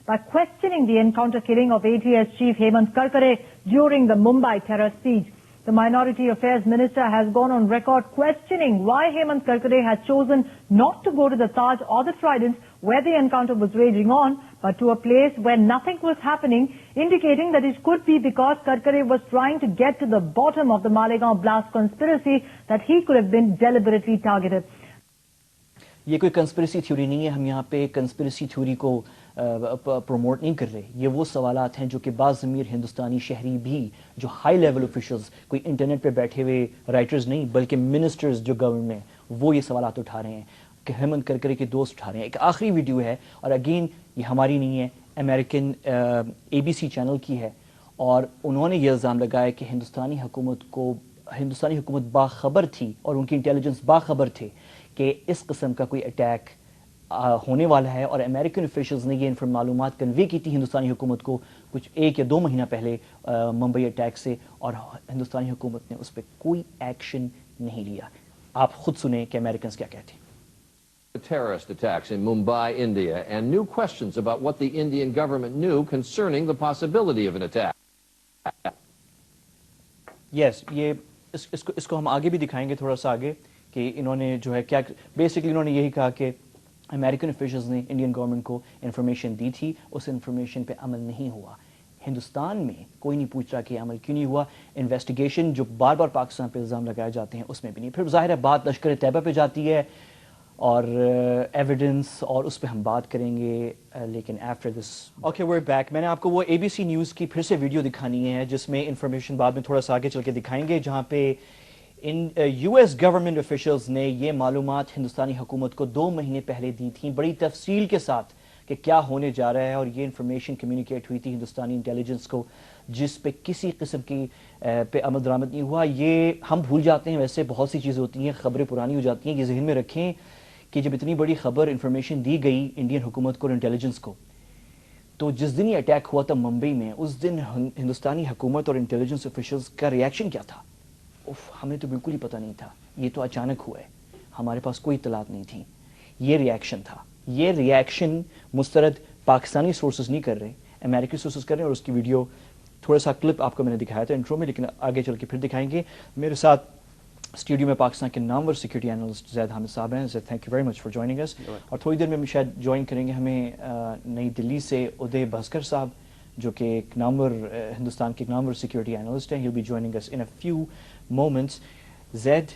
by questioning the encounter killing of ATS Chief Ahmed Quraishi during the Mumbai terror siege. The Minority Affairs Minister has gone on record questioning why Ahmed Quraishi had chosen not to go to the Taj or the Trident where the encounter was raging on, but to a place where nothing was happening, indicating that it could be because Quraishi was trying to get to the bottom of the Malegaon blast conspiracy, that he could have been deliberately targeted. یہ کوئی conspiracy theory نہیں ہے، ہم یہاں پہ conspiracy theory کو promote نہیں کر رہے. یہ وہ سوالات ہیں جو کہ بعض ضمیر ہندوستانی شہری بھی، جو ہائی لیول آفیشلز، کوئی انٹرنیٹ پہ بیٹھے ہوئے رائٹرز نہیں بلکہ منسٹرز جو گورنمنٹ میں، وہ یہ سوالات اٹھا رہے ہیں کہ احمد قرقری کے دوست اٹھا رہے ہیں. ایک آخری ویڈیو ہے، اور اگین یہ ہماری نہیں ہے، امریکن ABC چینل کی ہے، اور انہوں نے یہ الزام لگایا کہ ہندوستانی حکومت باخبر تھی اور ان کی انٹیلیجنس باخبر تھے کہ اس قسم کا کوئی اٹیک ہونے والا ہے، اور امریکن آفیشلز نے یہ معلومات کنوے کی تھی ہندوستانی حکومت کو کچھ 1 یا 2 مہینہ پہلے ممبئی اٹیک سے، اور ہندوستانی حکومت نے اس پہ کوئی ایکشن نہیں لیا. آپ خود سنیں کہ امریکنز کیا کہتے ہیں. Terrorist attacks in Mumbai, India, and new questions about what the Indian government knew concerning the possibility of an attack. Yes, یہ اس کو ہم آگے بھی دکھائیں گے تھوڑا سا آگے، کہ انہوں نے جو ہے کیا بیسکلی انہوں نے یہی کہا کہ امریکن آفیشلز نے انڈین گورنمنٹ کو انفارمیشن دی تھی، اس انفارمیشن پہ عمل نہیں ہوا. ہندوستان میں کوئی نہیں پوچھ رہا کہ عمل کیوں نہیں ہوا. انویسٹیگیشن جو بار بار پاکستان پہ الزام لگائے جاتے ہیں اس میں بھی نہیں. پھر ظاہر ہے بات لشکر طیبہ پہ جاتی ہے اور ایویڈنس، اور اس پہ ہم بات کریں گے لیکن after this. Okay where back. میں نے آپ کو وہ ABC نیوز کی پھر سے ویڈیو دکھانی ہے جس میں انفارمیشن بعد میں تھوڑا سا آگے چل کے دکھائیں گے، جہاں پہ US گورنمنٹ آفیشلز نے یہ معلومات ہندوستانی حکومت کو 2 مہینے پہلے دی تھیں بڑی تفصیل کے ساتھ کہ کیا ہونے جا رہا ہے، اور یہ انفارمیشن کمیونیکیٹ ہوئی تھی ہندوستانی انٹیلیجنس کو، جس پہ کسی قسم کی پہ عمل درآمد نہیں ہوا. یہ ہم بھول جاتے ہیں، ویسے بہت سی چیزیں ہوتی ہیں، خبریں پرانی ہو جاتی ہیں. یہ ذہن میں رکھیں کہ جب اتنی بڑی خبر انفارمیشن دی گئی انڈین حکومت کو اور انٹیلیجنس کو، تو جس دن یہ اٹیک ہوا تھا ممبئی میں، اس دن ہندوستانی حکومت اور انٹیلیجنس آفیشلز کا ریاکشن کیا تھا؟ ہمیں تو بالکل ہی پتہ نہیں تھا، یہ تو اچانک ہوا ہے، ہمارے پاس کوئی اطلاعات نہیں تھیں. یہ ریاکشن تھا. یہ ریاکشن مسترد پاکستانی سورسز نہیں کر رہے، امریکی سورسز کر رہے ہیں. اور اس کی ویڈیو تھوڑا سا کلپ آپ کو میں نے دکھایا تھا انٹرو میں، لیکن آگے چل کے پھر دکھائیں گے. میرے ساتھ اسٹوڈیو میں پاکستان کے نامور سیکورٹی اینالسٹ زید حامد صاحب ہیں. Zaid, thank you very much for joining us. اور تھوڑی دیر میں شاید جوائن کریں گے ہمیں نئی دلی سے ادے بھاسکر صاحب، جو کہ ایک نامور ہندوستان کے ایک نامور سیکورٹی اینالسٹ ہیں. He will be joining us in a few moments. Zaid,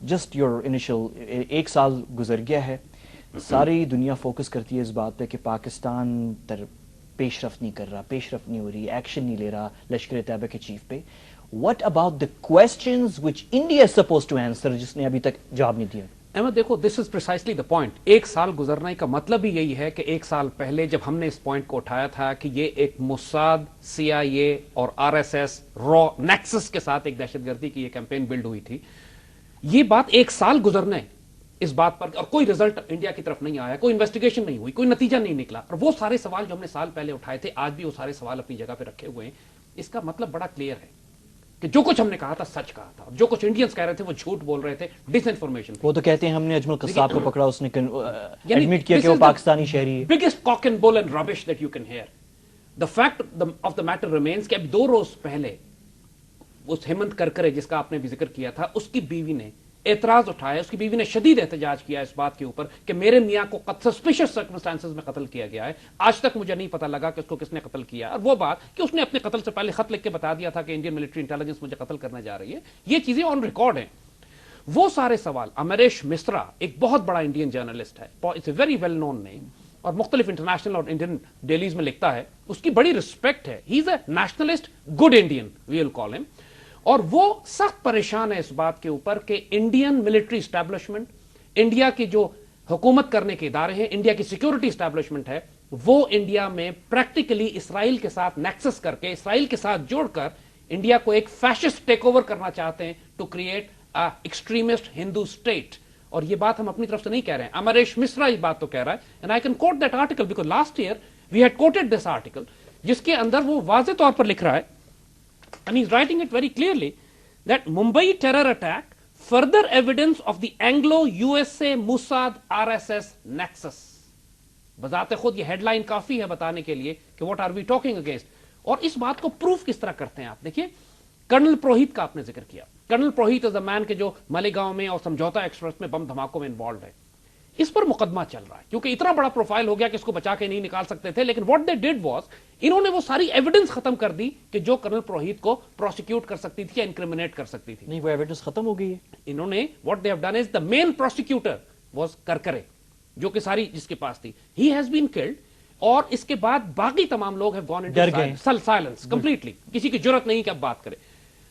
just your initial, 1 سال گزر گیا ہے، ساری دنیا فوکس کرتی ہے اس بات پہ کہ پاکستان پیش رفت نہیں کر رہا، پیش رفت نہیں ہو رہی، ایکشن نہیں لے رہا لشکر طیبہ کے چیف پہ. What about the questions which India is supposed to answer جس نے ابھی تک جواب نہیں دیا؟ احمد دیکھو، دس از پریسائسلی دا پوائنٹ. 1 سال گزرنے کا مطلب ہی یہی ہے کہ 1 سال پہلے جب ہم نے اس پوائنٹ کو اٹھایا تھا کہ یہ ایک موساد، CIA اور RSS را نیکسس کے ساتھ ایک دہشت گردی کی یہ کیمپین بلڈ ہوئی تھی، یہ بات 1 سال گزرنے اس بات پر، اور کوئی رزلٹ انڈیا کی طرف نہیں آیا، کوئی انویسٹیگیشن نہیں ہوئی، کوئی نتیجہ نہیں نکلا. اور وہ سارے سوال جو ہم نے سال پہلے اٹھائے تھے، آج بھی وہ سارے سوال اپنی جگہ پہ رکھے ہوئے ہیں. اس کا مطلب بڑا کلیئر ہے کہ جو کچھ ہم نے کہا تھا سچ کہا تھا، جو کچھ انڈینز کہہ رہے تھے وہ جھوٹ بول رہے تھے، ڈس انفارمیشن. وہ تو کہتے ہیں ہم نے اجمل قصاب کو پکڑا، اس نے ایڈمٹ کیا کہ وہ پاکستانی شہری ہے. بگیسٹ کاک اینڈ بول اینڈ ربش that you can hear. The fact of the matter remains کہ اب 2 روز پہلے اس ہیمنت کرکرے جس کا آپ نے بھی ذکر کیا تھا، اس کی بیوی نے اعتراض اٹھایا. اس کی بیوی نے شدید احتجاج کیا اس بات کے اوپر کہ میرے میاں کو سسپیشس سرکمسٹانسز میں قتل کیا گیا ہے. آج تک مجھے نہیں پتہ لگا کہ اس کو کس نے قتل کیا. اور وہ بات کہ اس نے اپنے قتل سے پہلے خط لکھ کے بتا دیا تھا کہ انڈین ملٹری انٹیلیجنس مجھے قتل کرنے جا رہی ہے. یہ چیزیں آن ریکارڈ ہیں. وہ سارے سوال امریش مسرا ایک بہت بڑا انڈین جرنلسٹ ہے، it's a very well known name, اور مختلف انٹرنیشنل اور انڈین ڈیلیز میں لکھتا ہے. اس کی بڑی رسپیکٹ ہے. ہی از اے نیشنلسٹ، گڈ انڈین وی ول کال ہم. اور وہ سخت پریشان ہے اس بات کے اوپر کہ انڈین ملٹری اسٹیبلشمنٹ، انڈیا کی جو حکومت کرنے کے ادارے ہیں، انڈیا کی سیکورٹی اسٹیبلشمنٹ ہے، وہ انڈیا میں پریکٹیکلی اسرائیل کے ساتھ نیکسس کر کے، اسرائیل کے ساتھ جوڑ کر انڈیا کو ایک فیشسٹ ٹیک اوور کرنا چاہتے ہیں to create extremist Hindu state. اور یہ بات ہم اپنی طرف سے نہیں کہہ رہے ہیں، امریش مسرا یہ بات تو کہہ رہا ہے. And I can quote that article because last year we had quoted this article, جس کے اندر وہ واضح طور پر لکھ رہا ہے، and he's writing it very clearly, that Mumbai terror attack further evidence of the Anglo-USA Mossad RSS nexus. بذات خود یہ ہیڈ لائن کافی ہے بتانے کے لیے کہ what are we talking against. اور اس بات کو پروف کس طرح کرتے ہیں آپ دیکھیے, کرنل پروہیت کا آپ نے ذکر کیا. کرنل پروہیت از اے مین کے جو مالیگاؤں میں اور سمجھوتا ایکسپریس میں بم دھماکوں میں انوالوڈ ہے. اس پر مقدمہ چل رہا ہے کیونکہ اتنا بڑا پروفائل ہو گیا کہ اس کو بچا کے نہیں نکال سکتے تھے. لیکن واٹ دے ڈیڈ واز, انہوں نے وہ ساری ایویڈنس ختم کر دی کہ جو کرنل پروہیت کو پروسیکیوٹ کر سکتی تھی یا انکریمنیٹ کر سکتی تھی. نہیں, وہ ایویڈنس ختم ہو گئی ہے. انہوں نے what they have done is, the main prosecutor was Karkare, جو کہ ساری جس کے پاس تھی, ہی ہیز بین کلڈ. اور اس کے بعد باقی تمام لوگ have gone into silence completely, کسی کی جرت نہیں کہ اب بات کرے.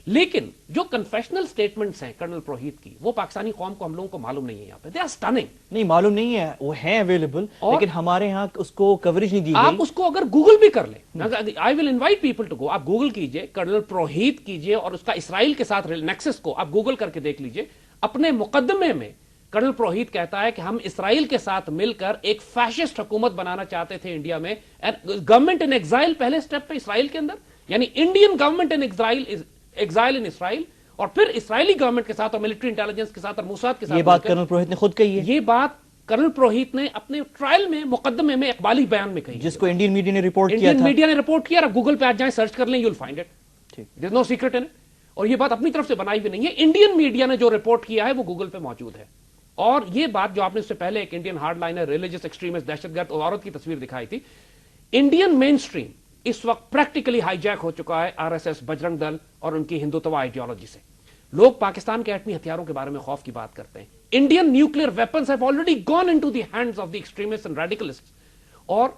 لیکن جو کنفیشنل سٹیٹمنٹس ہیں کرنل پروہیت کی, وہ پاکستانی قوم کو, ہم لوگوں کو معلوم نہیں ہے. یہاں پہ دے آر سٹننگ. نہیں معلوم نہیں ہے, وہ ہیں اویلیبل, لیکن ہمارے ہاں اس کو کوریج نہیں دی گئی. آپ اس کو اگر گوگل بھی کر لیں, آئی ول انوائٹ پیپل ٹو گو, آپ گوگل کیجئے کرنل پروہیت کیجئے اور اس کا اسرائیل کے ساتھ نیکسس کو آپ گوگل کر کے دیکھ لیجئے. اپنے مقدمے میں کرنل پروہیت کہتا ہے کہ ہم اسرائیل کے ساتھ مل کر ایک فیشسٹ حکومت بنانا چاہتے تھے انڈیا میں. گورنمنٹ ان ایگزائل پہلے سٹیپ پہ اسرائیل کے اندر, یعنی انڈین گورنمنٹ ان ایگزائل ان اسرائیل, اور پھر اسرائیلی گورنمنٹ کے ساتھ اور ملٹری انٹیلیجنس کے ساتھ اور موساد کے ساتھ. یہ بات کرنل پروہیت نے خود کہی ہے. یہ بات کرنل پروہیت نے اپنے ٹرائل میں مقدمے میں اقبالی بیان میں کہی, جس کو انڈین میڈیا نے رپورٹ کیا تھا. انڈین میڈیا نے رپورٹ کیا. آپ گوگل پہ آج جائیں, سرچ کر لیں, you will find it. There is no secret in it. اور یہ بات اپنی طرف سے بنائی ہوئی نہیں ہے, انڈین میڈیا نے جو رپورٹ کیا ہے وہ گوگل پہ موجود ہے. اور یہ بات جو آپ نے اس سے پہلے ایک Indian hardliner, religious extremist, دہشت گرد عورت کی تصویر دکھائی تھی, انڈین مین سٹریم اس وقت پریکٹیکلی ہائی جیک ہو چکا ہے آر ایس ایس, بجرنگ دل اور ان کی ہندوتوا آئیڈیالوجی سے. لوگ پاکستان کے ایٹمی ہتھیاروں کے بارے میں خوف کی بات کرتے ہیں. Indian nuclear weapons have already gone into the hands of the extremist and radicalist. اور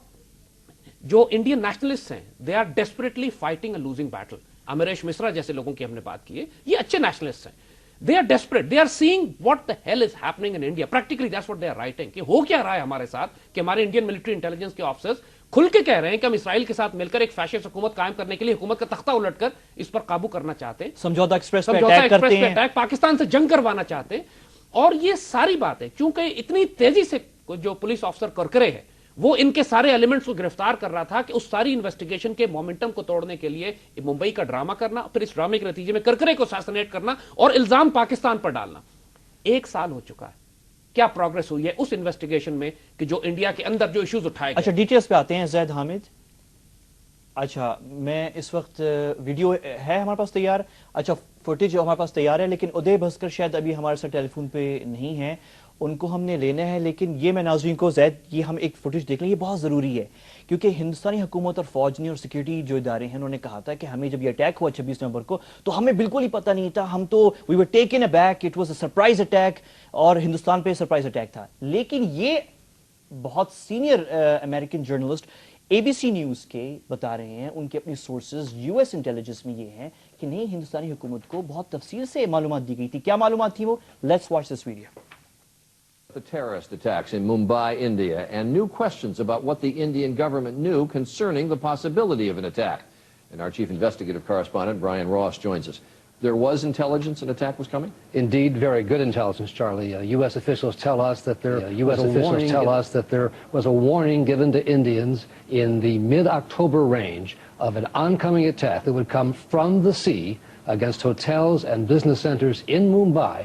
جو انڈین نیشنلسٹ ہیں, they are desperately fighting a losing battle. Amrish Mishra جیسے لوگوں کی ہم نے بات کی ہے, یہ اچھے نیشنلسٹ ہیں. They are desperate. They are seeing what the hell is happening in India. Practically that's what they are writing. کہ ہو کیا رہا ہے ہمارے ساتھ, کہ ہمارے انڈین ملٹری انٹیلیجنس کے آفیسرز کھل کے کہہ رہے ہیں کہ ہم اسرائیل کے ساتھ مل کر ایک فیشسٹ حکومت قائم کرنے کے لیے حکومت کا تختہ الٹ کر اس پر قابو کرنا چاہتے ہیں. سمجھوتا ایکسپریس پہ اٹیک کرتے ہیں, پاکستان سے جنگ کروانا چاہتے ہیں. اور یہ ساری باتیں چونکہ اتنی تیزی سے جو پولیس آفیسر کرکرے ہے وہ ان کے سارے ایلیمنٹس کو گرفتار کر رہا تھا کہ اس ساری انویسٹیگیشن کے مومنٹم کو توڑنے کے لیے ممبئی کا ڈرامہ کرنا, پھر اس ڈرامے کے نتیجے میں کرکرے کو اساسینیٹ کرنا اور الزام پاکستان پر ڈالنا. 1 سال ہو چکا ہے, کیا پروگرس ہوئی ہے اس انویسٹیگیشن میں کہ جو انڈیا کے اندر جو ایشوز اٹھائے گئے. اچھا ڈیٹیلز پہ آتے ہیں زید حامد. اچھا میں اس وقت ویڈیو ہے ہمارے پاس تیار, اچھا فوٹیج ہمارے پاس تیار ہے, لیکن ادے بھسکر شاید ابھی ہمارے ساتھ ٹیلی فون پہ نہیں ہے, ان کو ہم نے لینا ہے. لیکن یہ میں ناظرین کو زید, یہ ہم ایک فوٹیج دیکھ لیں, یہ بہت ضروری ہے کیونکہ ہندوستانی حکومت اور فوج نے اور سیکیورٹی جو ادارے ہیں انہوں نے کہا تھا کہ ہمیں جب یہ اٹیک ہوا 26 نومبر کو تو ہمیں بالکل ہی پتہ نہیں تھا, ہم تو we were taken aback, it was a surprise attack, اور ہندوستان پہ سرپرائز اٹیک تھا. لیکن یہ بہت senior American journalist A B C news کے بتا رہے ہیں, ان کے اپنی سورسز یو ایس انٹیلیجنس میں یہ ہیں کہ نہیں, ہندوستانی حکومت کو بہت تفصیل سے معلومات دی گئی تھی. کیا معلومات تھی وہ؟ Let's watch this video. The terrorist attacks in Mumbai, India, and new questions about what the Indian government knew concerning the possibility of an attack. And our chief investigative correspondent, Brian Ross, joins us. There was intelligence an attack was coming? Indeed, very good intelligence, Charlie. U.S. officials tell us that there was a warning given to Indians in the mid-October range of an oncoming attack that would come from the sea against hotels and business centers in Mumbai.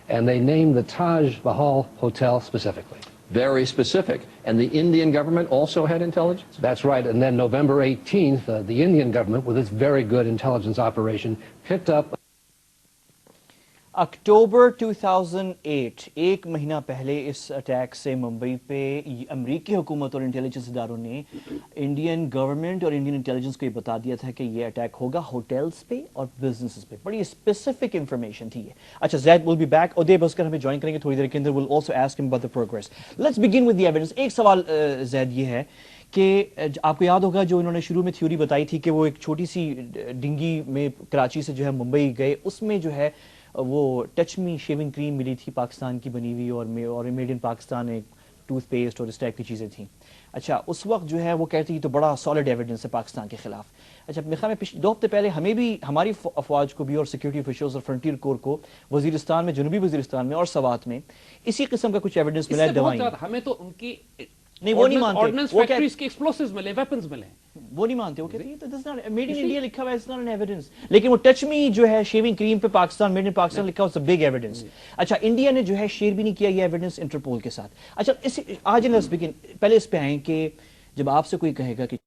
And they named the Taj Mahal Hotel specifically. Very specific. And the Indian government also had intelligence? That's right. And then November 18th, the Indian government, with its very good intelligence operation, picked up... اکتوبر 2008 ایک مہینہ پہلے اس attack سے ممبئی پہ امریکی حکومت اور intelligence اداروں نے انڈین گورنمنٹ اور انڈین انٹیلیجنس کو یہ بتا دیا تھا کہ یہ اٹیک ہوگا ہوٹلز پہ اور بزنسز پہ. بڑی اسپیسیفک انفارمیشن تھی یہ. اچھا زید ول بی بیک, ادے بھسکر ہمیں جوائن کریں گے تھوڑی دیر کے اندر. ول آلسو آسک ہم about the progress. Let's begin with the evidence. ایک سوال زید یہ ہے کہ آپ کو یاد ہوگا جو انہوں نے شروع میں تھیوری بتائی تھی کہ وہ ایک چھوٹی سی ڈنگی میں کراچی سے جو ہے ممبئی گئے, اس میں جو ہے وہ ٹچ می شیونگ کریم ملی تھی پاکستان کی بنی ہوئی, اور میڈ ان پاکستان ایک ٹوتھ پیسٹ اور اس ٹائپ کی چیزیں تھیں. اچھا اس وقت جو ہے وہ کہتی ہے تو بڑا سالڈ ایویڈنس ہے پاکستان کے خلاف. اچھا میرے خیال میں 2 ہفتے پہلے ہمیں بھی, ہماری افواج کو بھی اور سیکورٹی آفیشلز اور فرنٹیئر کور کو وزیرستان میں, جنوبی وزیرستان میں اور سوات میں اسی قسم کا کچھ ایویڈنس ملا ہے. دوائیں ہمیں تو ان کی نہیں, وہ نہیں مانتے, آرڈننس فیکٹریز کے ایکسپلوسیوز ملے, ویپنز ملے. وہ نہیں مانتے, وہ کہتے ہیں میڈ ان انڈیا لکھا ہوا ہے, اٹس ناٹ این ایویڈنس. لیکن وہ ٹچ می جو ہے شیونگ کریم پہ پاکستان میڈ ان پاکستان لکھا ہوا, بگ ایویڈنس. اچھا انڈیا نے جو ہے شیئر بھی نہیں کیا یہ ایویڈنس انٹرپول کے ساتھ. اچھا آج لیٹس بگن, پہلے اس پہ آئیں کہ جب آپ سے کوئی کہے گا کہ